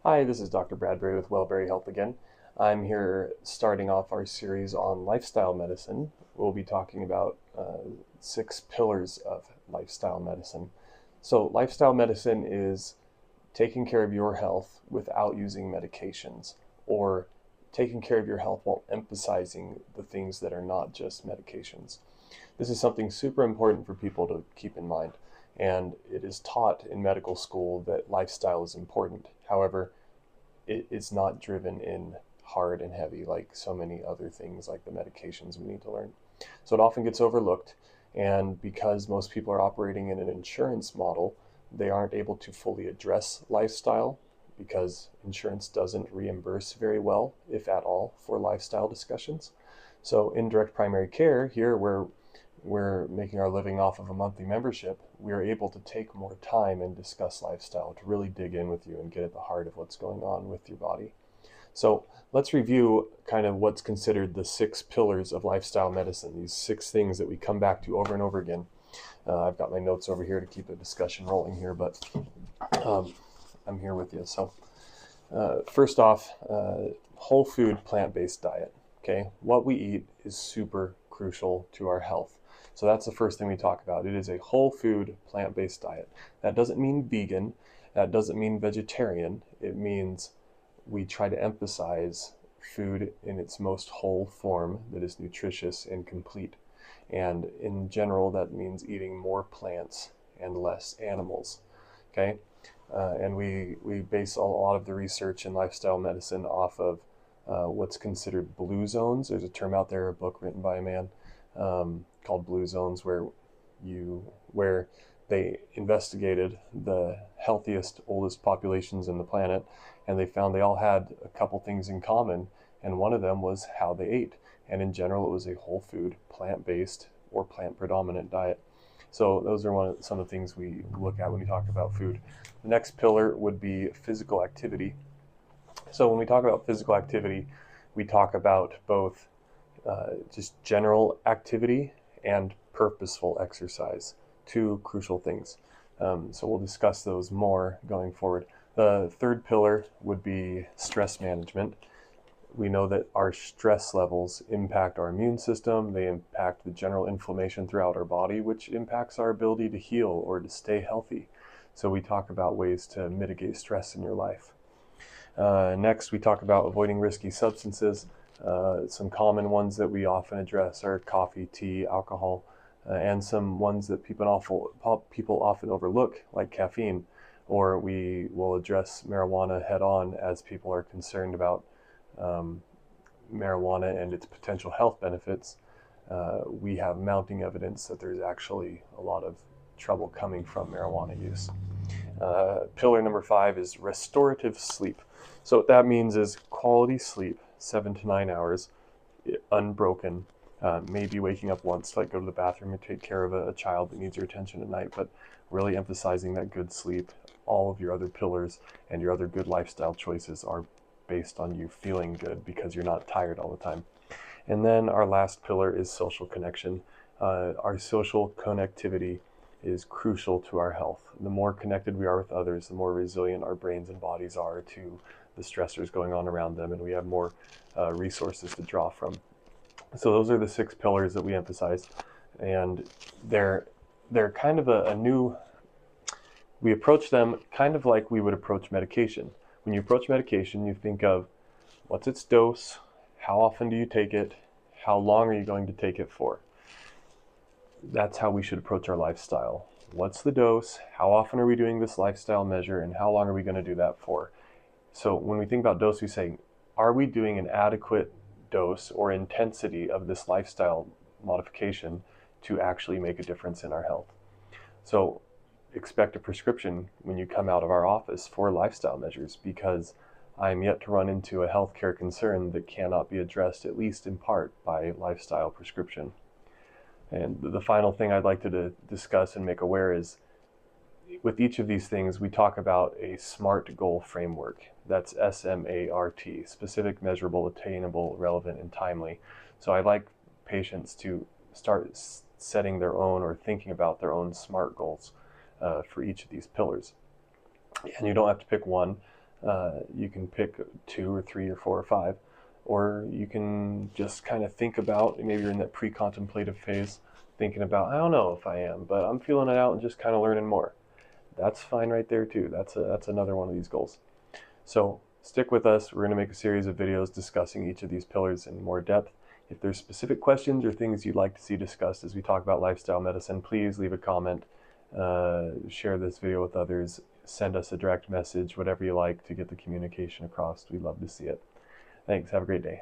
Hi, this is Dr. Bradbury with Wellberry Health again. I'm here starting off our series on lifestyle medicine. We'll be talking about 6 pillars of lifestyle medicine. So lifestyle medicine is taking care of your health without using medications, or taking care of your health while emphasizing the things that are not just medications. This is something super important for people to keep in mind, and it is taught in medical school that lifestyle is important. However, it is not driven in hard and heavy like so many other things like the medications we need to learn. So it often gets overlooked, and because most people are operating in an insurance model, they aren't able to fully address lifestyle because insurance doesn't reimburse very well, if at all, for lifestyle discussions. So in direct primary care, here where we're making our living off of a monthly membership, we're able to take more time and discuss lifestyle to really dig in with you and get at the heart of what's going on with your body. So let's review kind of what's considered the 6 pillars of lifestyle medicine, these 6 things that we come back to over and over again. I've got my notes over here to keep the discussion rolling here, but I'm here with you. So first off, whole food plant-based diet. Okay, what we eat is super crucial to our health. So that's the first thing we talk about. It is a whole food plant-based diet. That doesn't mean vegan. That doesn't mean vegetarian. It means we try to emphasize food in its most whole form that is nutritious and complete. And in general, that means eating more plants and less animals. Okay, and we base a lot of the research in lifestyle medicine off of what's considered blue zones. There's a term out there, a book written by a man called Blue Zones, where they investigated the healthiest, oldest populations in the planet, and they found they all had a couple things in common, and one of them was how they ate. And in general, it was a whole food, plant-based or plant-predominant diet. So those are some of the things we look at when we talk about food. The next pillar would be physical activity. So when we talk about physical activity, we talk about both just general activity and purposeful exercise, 2 crucial things. So we'll discuss those more going forward. The third pillar would be stress management. We know that our stress levels impact our immune system. They impact the general inflammation throughout our body, which impacts our ability to heal or to stay healthy. So we talk about ways to mitigate stress in your life. Next, we talk about avoiding risky substances. Some common ones that we often address are coffee, tea, alcohol, and some ones that people often overlook, like caffeine, or we will address marijuana head on as people are concerned about marijuana and its potential health benefits. We have mounting evidence that there's actually a lot of trouble coming from marijuana use. Pillar number 5 is restorative sleep. So what that means is quality sleep, 7 to 9 hours, unbroken. Maybe waking up once to go to the bathroom and take care of a child that needs your attention at night, but really emphasizing that good sleep. All of your other pillars and your other good lifestyle choices are based on you feeling good because you're not tired all the time. And then our last pillar is social connection. Our social connectivity is crucial to our health. The more connected we are with others, the more resilient our brains and bodies are to the stressors going on around them, and we have more resources to draw from. So those are the 6 pillars that we emphasize, and they're kind of a new, we approach them kind of like we would approach medication. When you approach medication, you think of what's its dose, how often do you take it, how long are you going to take it for. That's how we should approach our lifestyle. What's the dose, how often are we doing this lifestyle measure, and how long are we going to do that for? So when we think about dose, we say, are we doing an adequate dose or intensity of this lifestyle modification to actually make a difference in our health? So expect a prescription when you come out of our office for lifestyle measures, because I'm yet to run into a healthcare concern that cannot be addressed, at least in part, by lifestyle prescription. And the final thing I'd like to discuss and make aware is, with each of these things, we talk about a SMART goal framework. That's S-M-A-R-T, specific, measurable, attainable, relevant, and timely. So I like patients to start setting their own or thinking about their own SMART goals for each of these pillars. And you don't have to pick one. You can pick 2 or 3 or 4 or 5, or you can just kind of think about, maybe you're in that pre-contemplative phase, thinking about, I don't know if I am, but I'm feeling it out and just kind of learning more. That's fine right there too. That's another one of these goals. So stick with us. We're going to make a series of videos discussing each of these pillars in more depth. If there's specific questions or things you'd like to see discussed as we talk about lifestyle medicine, please leave a comment, share this video with others, send us a direct message, whatever you like to get the communication across. We'd love to see it. Thanks. Have a great day.